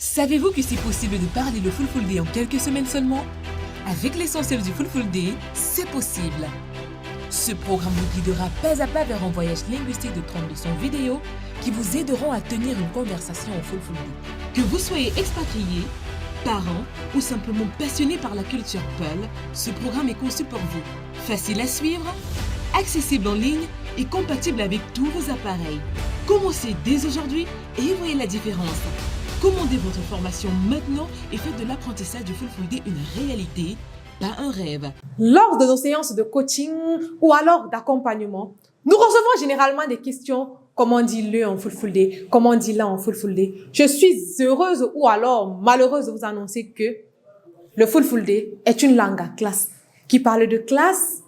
Savez-vous que c'est possible de parler le Fulfulde en quelques semaines seulement? Avec l'essentiel du Fulfulde, c'est possible. Ce programme vous guidera pas à pas vers un voyage linguistique de 30 leçons vidéo qui vous aideront à tenir une conversation en Fulfulde. Que vous soyez expatrié, parent ou simplement passionné par la culture Peul, ce programme est conçu pour vous. Facile à suivre, accessible en ligne et compatible avec tous vos appareils. Commencez dès aujourd'hui et voyez la différence. Commandez votre formation maintenant et faites de l'apprentissage du Fulfulde une réalité, pas un rêve. Lors de nos séances de coaching ou alors d'accompagnement, nous recevons généralement des questions. Comment on dit le en Fulfulde? Comment on dit là en Fulfulde? Je suis heureuse ou alors malheureuse de vous annoncer que le Fulfulde est une langue à classe. Qui parle de classe,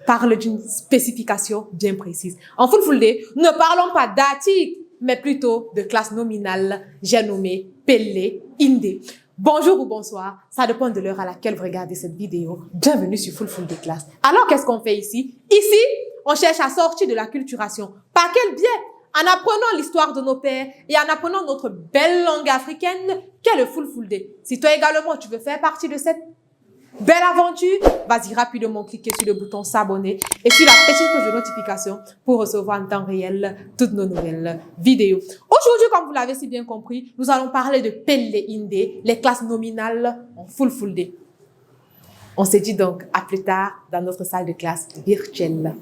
parle d'une spécification bien précise. En Fulfulde, nous ne parlons pas d'article, mais plutôt de classe nominale, j'ai nommé Pelle Inde. Bonjour ou bonsoir, ça dépend de l'heure à laquelle vous regardez cette vidéo. Bienvenue sur Fulfulde Class. Alors, qu'est-ce qu'on fait ici? Ici, on cherche à sortir de l'acculturation. Par quel biais? En apprenant l'histoire de nos pères et en apprenant notre belle langue africaine qu'est le Fulfulde. Si toi également, tu veux faire partie de cette belle aventure, vas-y rapidement cliquer sur le bouton s'abonner et sur la petite cloche de notification pour recevoir en temps réel toutes nos nouvelles vidéos. Aujourd'hui, comme vous l'avez si bien compris, nous allons parler de Pelle Inde, les classes nominales en Fulfulde. On se dit donc à plus tard dans notre salle de classe virtuelle.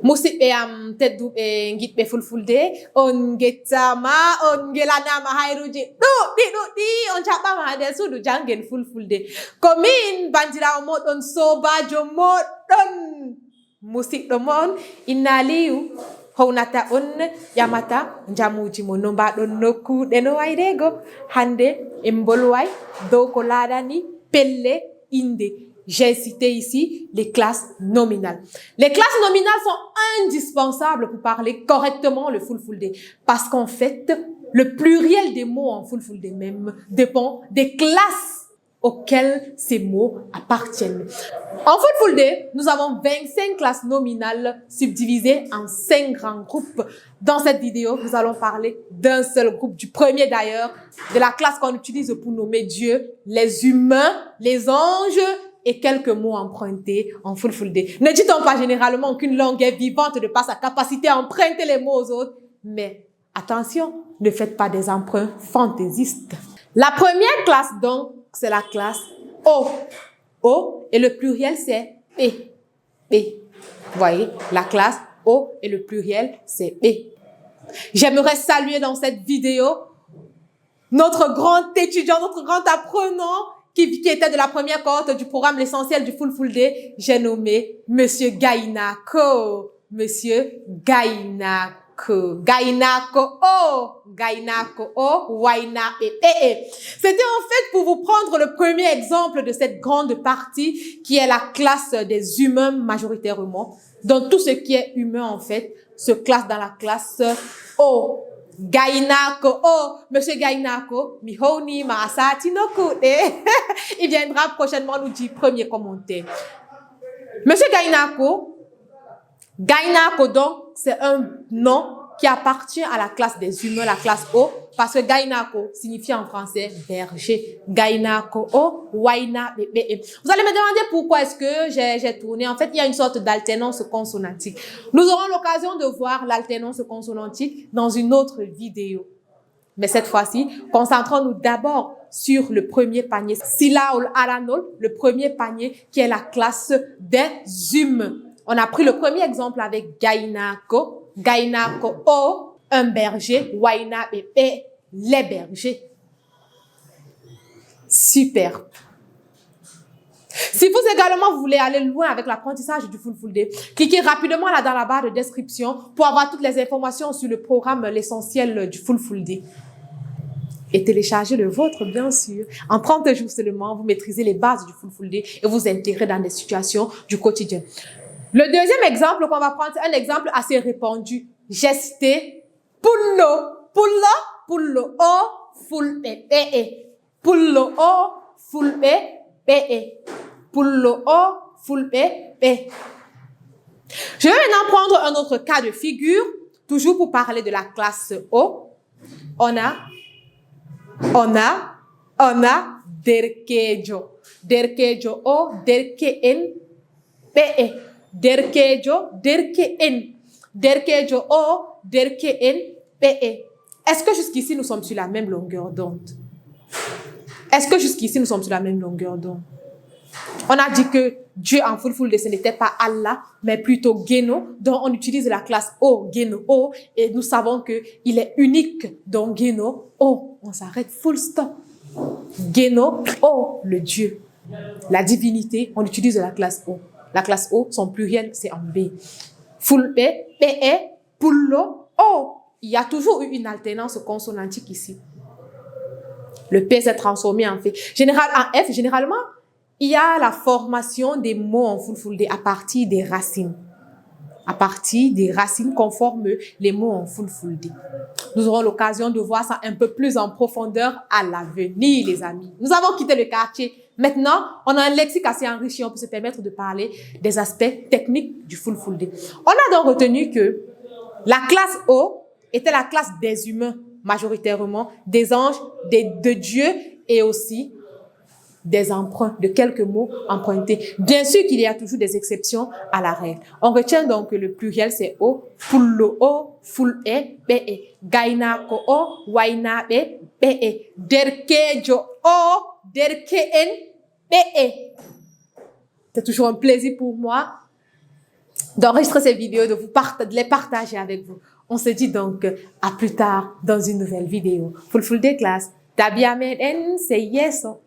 Musidɓe am tedduɓe giɗɓe Fulfulde, on gettama, on gelanama hayruji ɗuɗɗi on jaɓɓama ha nder suudu jangel Fulfulde. Ko min bandirawo moɗon sobajo moɗon musidɗo mon Inna Aliyu hownata on ƴamata jamuji mon no mbaɗon nokkuɗe no wayrego. Hande en bolway dow ko laarani Pelle Inde. J'ai cité ici les classes nominales. Les classes nominales sont indispensables pour parler correctement le Fulfulde parce qu'en fait, le pluriel des mots en Fulfulde même dépend des classes auxquelles ces mots appartiennent. En Fulfulde, nous avons 25 classes nominales subdivisées en 5 grands groupes. Dans cette vidéo, nous allons parler d'un seul groupe, du premier d'ailleurs, de la classe qu'on utilise pour nommer Dieu, les humains, les anges, et quelques mots empruntés en Fulfulde. Ne dit-on pas généralement qu'une langue est vivante de par sa capacité à emprunter les mots aux autres? Mais attention, ne faites pas des emprunts fantaisistes. La première classe donc, c'est la classe O. O et le pluriel c'est P. P. Vous voyez, la classe O et le pluriel c'est P. J'aimerais saluer dans cette vidéo notre grand étudiant, notre grand apprenant qui était de la première cohorte du programme L'Essentiel du Fulfulde, j'ai nommé Monsieur Gainako. Monsieur Gainako. Gainako O. Gainako O. Waina E. C'était en fait pour vous prendre le premier exemple de cette grande partie qui est la classe des humains majoritairement. Donc tout ce qui est humain en fait se classe dans la classe O. Gainako, oh, Monsieur Gainako, mihoni maasati no kude. Il viendra prochainement nous dire premier commentaire. Monsieur Gainako, Gainako donc, c'est un nom qui appartient à la classe des humains, la classe O, parce que Gainako signifie en français berger. Gainako O, Waina Bebe. Vous allez me demander pourquoi est-ce que j'ai tourné. En fait, il y a une sorte d'alternance consonantique. Nous aurons l'occasion de voir l'alternance consonantique dans une autre vidéo. Mais cette fois-ci, concentrons-nous d'abord sur le premier panier, Silaol Aranol, le premier panier qui est la classe des humains. On a pris le premier exemple avec Gainako. Gainako O, un berger, Waina Bebe, les bergers. Superbe. Si vous également voulez aller loin avec l'apprentissage du Fulfulde, cliquez rapidement là dans la barre de description pour avoir toutes les informations sur le programme L'Essentiel du Fulfulde. Et téléchargez le vôtre, bien sûr. En 30 jours seulement, vous maîtrisez les bases du Fulfulde et vous intégrez dans des situations du quotidien. Le deuxième exemple qu'on va prendre, c'est un exemple assez répandu. J'ai cité Pullo. Pullo, pullo o, fulbe be. Pullo o, fulbe be. Pullo o, fulbe be. Je vais maintenant prendre un autre cas de figure, toujours pour parler de la classe O. On a derkejo. Derkejo o, derkeen be. Derkejo, derkeen. Derkejo o, derkeen be. Est-ce que jusqu'ici nous sommes sur la même longueur d'onde? Est-ce que jusqu'ici nous sommes sur la même longueur d'onde? On a dit que Dieu en Fulfulde, ce n'était pas Allah, mais plutôt Geno, dont on utilise la classe O, Geno O, et nous savons qu'il est unique, donc Geno O. On s'arrête, full stop. Geno O, le Dieu. La divinité, on utilise la classe O. La classe O, son pluriel, c'est en B. Fulbe, Be, Pullo, O. Il y a toujours eu une alternance consonantique ici. Le P s'est transformé en F. Généralement, il y a la formation des mots en Fulfulde à partir des racines. À partir des racines qu'on forme les mots en Fulfulde. Nous aurons l'occasion de voir ça un peu plus en profondeur à l'avenir, les amis. Nous avons quitté le quartier. Maintenant, on a un lexique assez enrichi. On peut se permettre de parler des aspects techniques du Fulfulde. On a donc retenu que la classe O était la classe des humains, majoritairement, des anges, de Dieu et aussi des emprunts, de quelques mots empruntés. Bien sûr qu'il y a toujours des exceptions à la règle. On retient donc que le pluriel c'est O, pullo O, ful e, be e, gaina ko O, waina be e, derkejo O, derkeen be e. C'est toujours un plaisir pour moi d'enregistrer ces vidéos, de les partager avec vous. On se dit donc à plus tard dans une nouvelle vidéo. Fulfulde class, tabiamen en se yeso.